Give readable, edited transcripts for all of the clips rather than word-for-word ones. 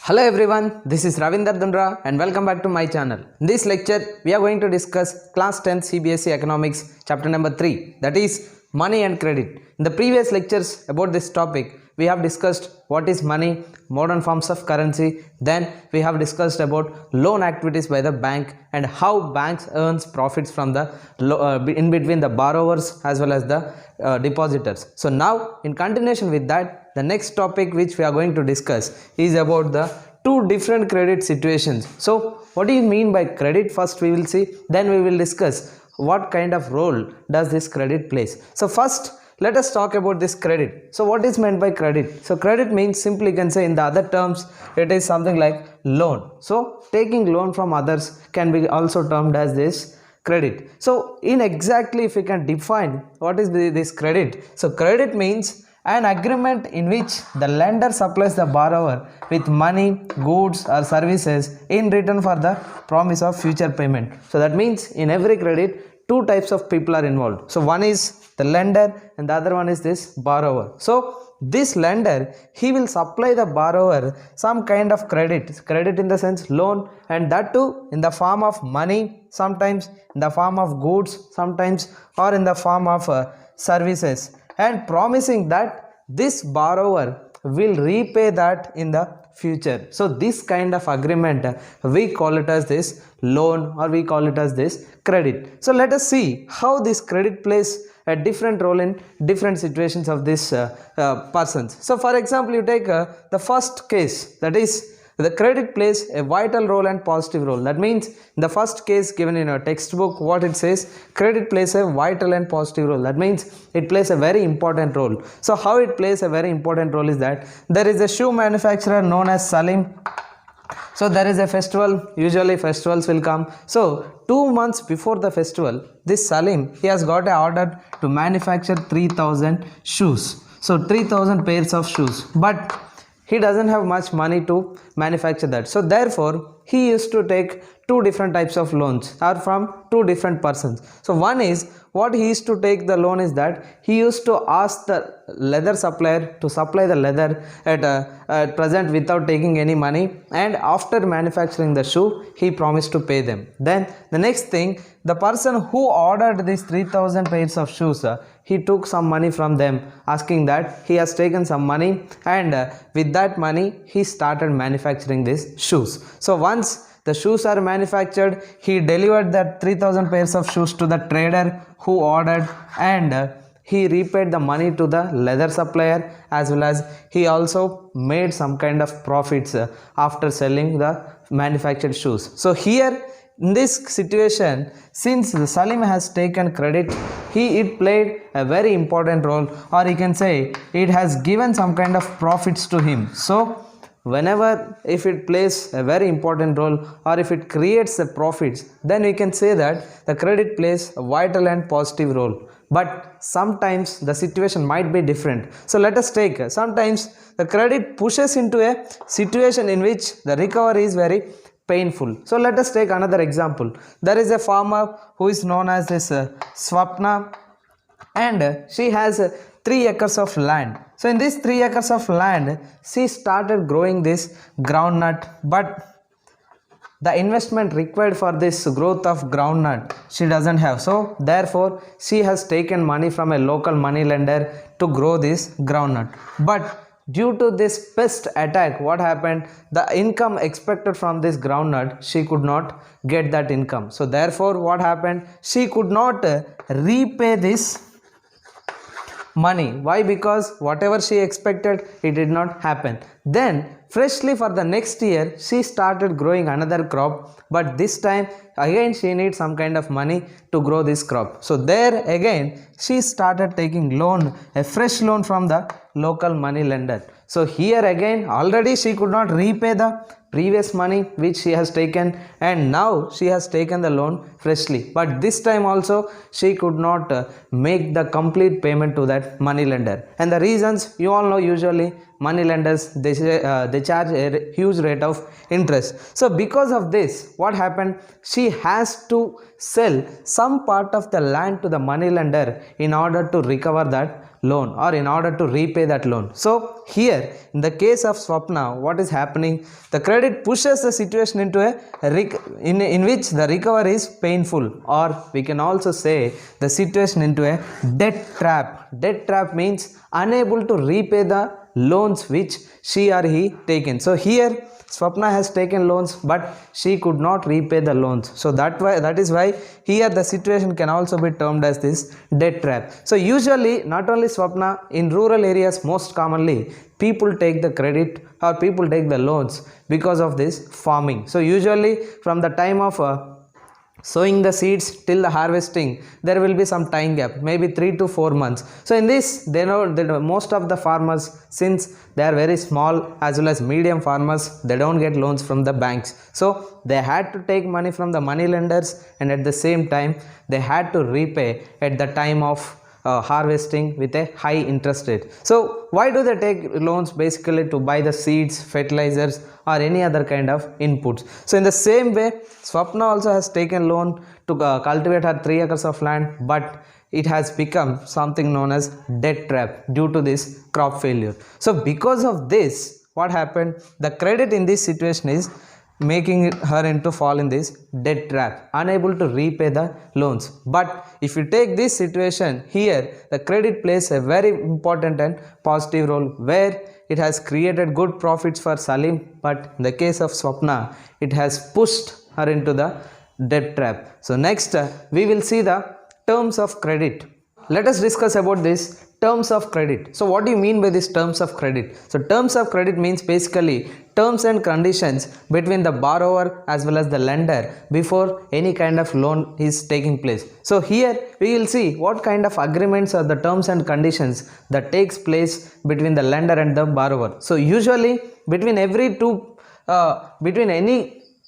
Hello everyone, this is Ravinder Dundra and welcome back to my channel. In this lecture, we are going to discuss class 10 CBSE Economics chapter number 3, that is money and credit. In the previous lectures about this topic, we have discussed what is money, modern forms of currency, then we have discussed about loan activities by the bank and how banks earns profits from the in between the borrowers as well as the depositors. So now in continuation with that, the next topic which we are going to discuss is about the two different credit situations. So what do you mean by credit? First we will see, then we will discuss what kind of role does this credit plays. So first let us talk about this credit. So what is meant by credit? So credit means, simply can say in the other terms, it is something like loan. So taking loan from others can be also termed as this credit. So in exactly if we can define what is this credit. So credit means an agreement in which the lender supplies the borrower with money, goods or services in return for the promise of future payment. So that means in every credit, two types of people are involved. So one is the lender and the other one is this borrower. So this lender, he will supply the borrower some kind of credit in the sense loan, and that too in the form of money, sometimes in the form of goods, sometimes or in the form of services, and promising that this borrower will repay that in the future. So this kind of agreement we call it as this loan or we call it as this credit. So let us see how this credit plays a different role in different situations of this persons. So for example, you take the first case, that is the credit plays a vital role and positive role. That means in the first case given in a textbook, what it says, credit plays a vital and positive role. That means it plays a very important role. So how it plays a very important role is that there is a shoe manufacturer known as Salim. So there is a festival, usually festivals will come. So 2 months before the festival, this Salim, he has got an order to manufacture 3000 shoes. So 3000 pairs of shoes. But he doesn't have much money to manufacture that. So therefore, he used to take two different types of loans or from two different persons. So one is, what he used to take the loan is that he used to ask the leather supplier to supply the leather at present without taking any money, and after manufacturing the shoe he promised to pay them. Then the next thing, the person who ordered these 3000 pairs of shoes, he took some money from them, asking that he has taken some money, and with that money he started manufacturing these shoes. So once the shoes are manufactured, he delivered that 3000 pairs of shoes to the trader who ordered, and he repaid the money to the leather supplier, as well as he also made some kind of profits after selling the manufactured shoes. So here in this situation, since Salim has taken credit, it played a very important role, or you can say it has given some kind of profits to him. So whenever if it plays a very important role or if it creates a profits, then we can say that the credit plays a vital and positive role. But sometimes the situation might be different. So let us take, sometimes the credit pushes into a situation in which the recovery is very painful. So let us take another example. There is a farmer who is known as this Swapna, and she has 3 acres of land. So in this 3 acres of land, she started growing this groundnut, but the investment required for this growth of groundnut she doesn't have. So therefore she has taken money from a local money lender to grow this groundnut. But due to this pest attack, what happened, the income expected from this groundnut, she could not get that income. So therefore what happened, she could not repay this money. Why? Because whatever she expected, it did not happen. Then freshly for the next year, she started growing another crop, but this time again she needs some kind of money to grow this crop. So there again she started taking loan, a fresh loan from the local money lender. So here again already she could not repay the previous money which she has taken, and now she has taken the loan freshly, but this time also she could not make the complete payment to that money lender. And the reasons you all know, usually money lenders, they charge a huge rate of interest. So because of this, what happened, she has to sell some part of the land to the money lender in order to recover that loan or in order to repay that loan. So here in the case of Swapna, what is happening, the credit pushes the situation into in which the recovery is painful, or we can also say the situation into a debt trap. Debt trap means unable to repay the loans which she or he taken. So here Swapna has taken loans but she could not repay the loans. So that is why here the situation can also be termed as this debt trap. So usually not only Swapna, in rural areas most commonly people take the credit or people take the loans because of this farming. So usually from the time of sowing the seeds till the harvesting, there will be some time gap, maybe 3 to 4 months. So in this, they know that most of the farmers, since they are very small as well as medium farmers, they don't get loans from the banks. So they had to take money from the money lenders, and at the same time they had to repay at the time of harvesting with a high interest rate. So why do they take loans? Basically to buy the seeds, fertilizers or any other kind of inputs. So in the same way, Swapna also has taken loan to cultivate her 3 acres of land, but it has become something known as debt trap due to this crop failure. So because of this, what happened, the credit in this situation is making her into fall in this debt trap, unable to repay the loans. But if you take this situation here, the credit plays a very important and positive role, where it has created good profits for Salim, but in the case of Swapna, it has pushed her into the debt trap. So next we will see the terms of credit. Let us discuss about this terms of credit. So what do you mean by this terms of credit? So terms of credit means basically terms and conditions between the borrower as well as the lender before any kind of loan is taking place. So here we will see what kind of agreements are the terms and conditions that takes place between the lender and the borrower. So usually between any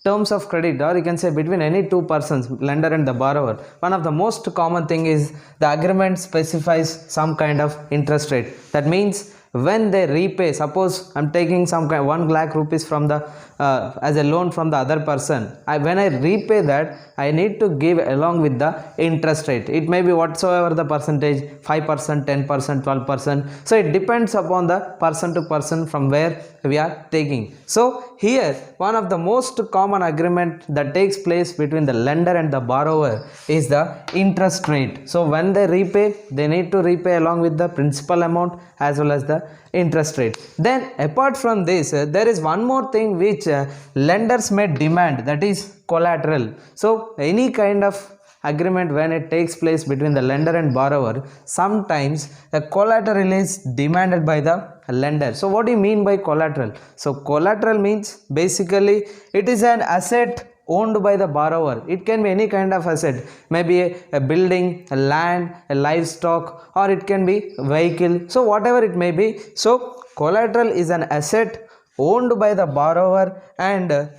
terms of credit, or you can say between any two persons, lender and the borrower, one of the most common thing is the agreement specifies some kind of interest rate. That means when they repay, suppose I'm taking some kind 1 lakh rupees from the as a loan from the other person, when I repay that, I need to give along with the interest rate. It may be whatsoever the percentage, 5%, 10%, 12%. So it depends upon the person to person from where we are taking. So here one of the most common agreement that takes place between the lender and the borrower is the interest rate. So when they repay, they need to repay along with the principal amount as well as the interest rate. Then apart from this, there is one more thing which lenders may demand, that is collateral. So any kind of agreement when it takes place between the lender and borrower, sometimes a collateral is demanded by the lender. So what do you mean by collateral? So collateral means basically it is an asset owned by the borrower. It can be any kind of asset, maybe a building, a land, a livestock, or it can be vehicle. So whatever it may be. So collateral is an asset owned by the borrower and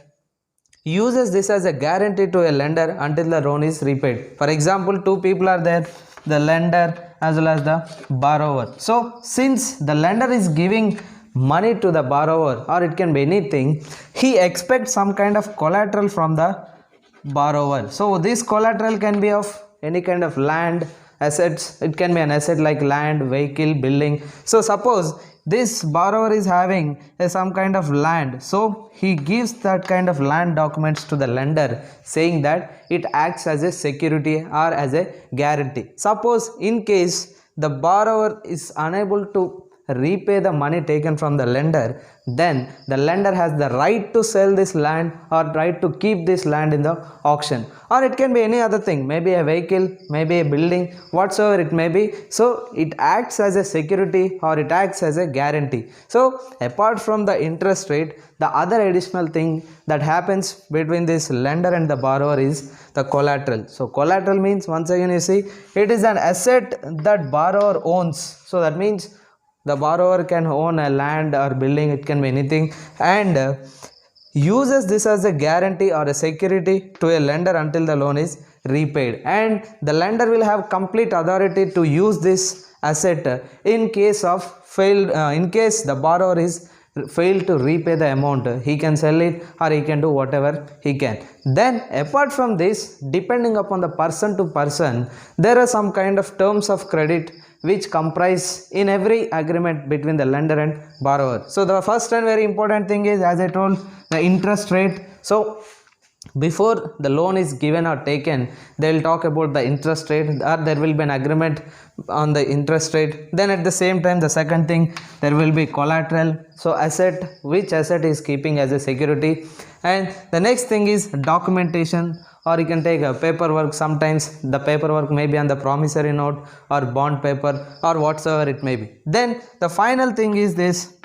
uses this as a guarantee to a lender until the loan is repaid. For example, two people are there, the lender as well as the borrower. So since the lender is giving money to the borrower, or it can be anything, he expects some kind of collateral from the borrower. So this collateral can be of any kind of land, assets. It can be an asset like land, vehicle, building. So suppose this borrower is having some kind of land, so he gives that kind of land documents to the lender, saying that it acts as a security or as a guarantee. Suppose in case the borrower is unable to repay the money taken from the lender, then the lender has the right to sell this land or right to keep this land in the auction, or it can be any other thing, maybe a vehicle, maybe a building, whatsoever it may be. So it acts as a security or it acts as a guarantee. So apart from the interest rate, the other additional thing that happens between this lender and the borrower is the collateral. So collateral means, once again you see, it is an asset that borrower owns. So that means the borrower can own a land or building, it can be anything, and uses this as a guarantee or a security to a lender until the loan is repaid, and the lender will have complete authority to use this asset in case of failed in case the borrower is failed to repay the amount, he can sell it or he can do whatever he can. Then apart from this, depending upon the person to person, there are some kind of terms of credit which comprise in every agreement between the lender and borrower. So the first and very important thing is, as I told, the interest rate. So before the loan is given or taken, they will talk about the interest rate, or there will be an agreement on the interest rate. Then at the same time, the second thing, there will be collateral, so asset, which asset is keeping as a security. And the next thing is documentation, or you can take a paperwork. Sometimes the paperwork may be on the promissory note or bond paper or whatsoever it may be. Then the final thing is this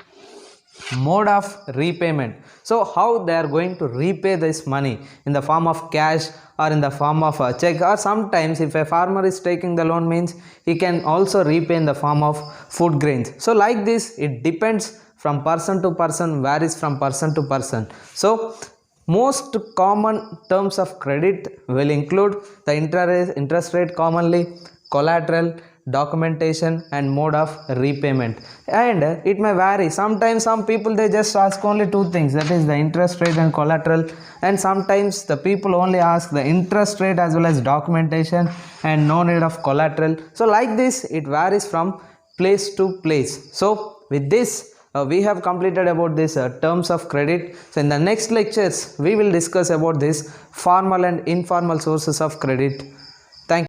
mode of repayment. So how they are going to repay this money, in the form of cash or in the form of a check, or sometimes if a farmer is taking the loan, means he can also repay in the form of food grains. So like this, it depends from person to person, varies from person to person. So most common terms of credit will include the interest rate commonly, collateral, documentation, and mode of repayment. And it may vary. Sometimes some people, they just ask only two things, that is the interest rate and collateral. And sometimes the people only ask the interest rate as well as documentation and no need of collateral. So like this, it varies from place to place. So with this, we have completed about this terms of credit. So in the next lectures, we will discuss about this formal and informal sources of credit.